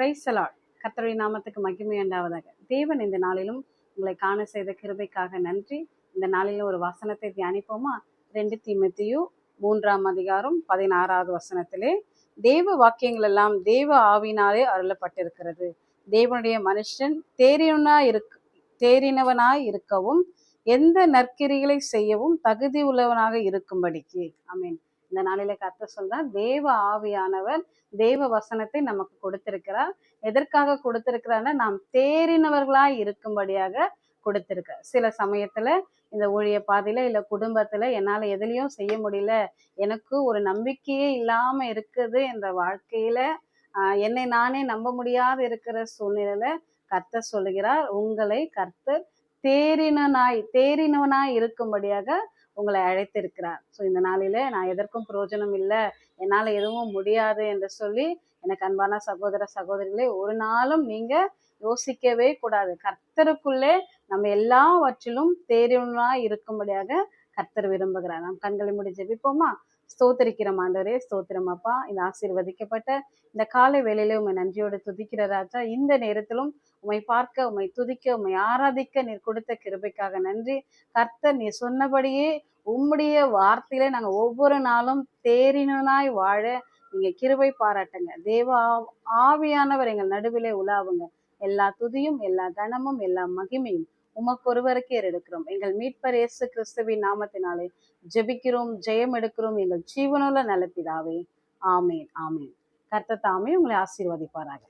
Praise the Lord. கர்த்தருடைய நாமத்துக்கு மகிமை உண்டாவதாக. தேவன் இந்த நாளிலும் உங்களை காண செய்த கிருபைக்காக நன்றி. இந்த நாளிலும் ஒரு வசனத்தை தியானிப்போமா? 2 தீமோத்தேயு 3:16 தேவ வாக்கியங்கள் எல்லாம் தேவ ஆவியினாலே அருளப்பட்டிருக்கிறது. தேவனுடைய மனுஷன் தேறினவனாய் இருக்கவும் எந்த நற்கிரிகளை செய்யவும் தகுதி உள்ளவனாக இருக்கும்படிக்கு. ஆமீன். இந்த நாளில கர்த்தர் சொல்றார், தேவ ஆவியானவர் தேவ வசனத்தை நமக்கு கொடுத்திருக்கிறார். எதற்காக கொடுத்திருக்கிறார்னா, நாம் தேறினவர்களாய் இருக்கும்படியாக கொடுத்திருக்கிறார். சில சமயத்துல இந்த ஊழிய பாதையில இல்ல குடும்பத்துல என்னால எதுலயும் செய்ய முடியல, எனக்கு ஒரு நம்பிக்கையே இல்லாம இருக்குது என்ற வாழ்க்கையில என்னை நானே நம்ப முடியாத இருக்கிற சூழ்நிலையில கர்த்தர் சொல்லுகிறார், உங்களை கர்த்தர் தேறினவனாய் இருக்கும்படியாக உங்களை அழைத்திருக்கிறார். ஸோ இந்த நாளில நான் எதற்கும் பிரயோஜனம் இல்லை, என்னால் எதுவும் முடியாது என்று சொல்லி எனக்கு அன்பான சகோதர சகோதரிகளே, ஒரு நாளும் நீங்க யோசிக்கவே கூடாது. கர்த்தருக்குள்ளே நம்ம எல்லாவற்றிலும் தேறினவனாய் இருக்கும்படியாக கர்த்தர் விரும்புகிறார். நாம் கண்களை மூடி ஜெபிப்போமா? ஸ்தோத்திரிக்கிறோம் ஆண்டவரே, ஸ்தோத்திரம் அப்பா. இந்த ஆசீர்வதிக்கப்பட்ட இந்த காலை வேளையில உண்மை நன்றியோடு துதிக்கிற ராஜா. இந்த நேரத்திலும் உம்மை பார்க்க, உம்மை துதிக்க, உம்மை ஆராதிக்க நீர் கொடுத்த கிருபைக்காக நன்றி. கர்த்தர் நீ சொன்னபடியே உம்முடைய வார்த்தையில நாங்கள் ஒவ்வொரு நாளும் தேறினாய் வாழ நீங்க கிருபை பாராட்டுங்க. தேவ ஆவியானவர் எங்கள் நடுவிலே உலாவுங்க. எல்லா துதியும், எல்லா கனமும், எல்லா மகிமையும் உமக்கு ஒருவருக்கே எடுக்கிறோம். எங்கள் மீட்பர் இயேசு கிறிஸ்துவின் நாமத்தினாலே ஜெபிக்கிறோம், ஜெயம் எடுக்கிறோம் எங்கள் ஜீவனுள்ள நல்ல பிதாவே. ஆமேன், ஆமேன். கர்த்தர் தாமே உங்களை ஆசீர்வதிப்பாராக.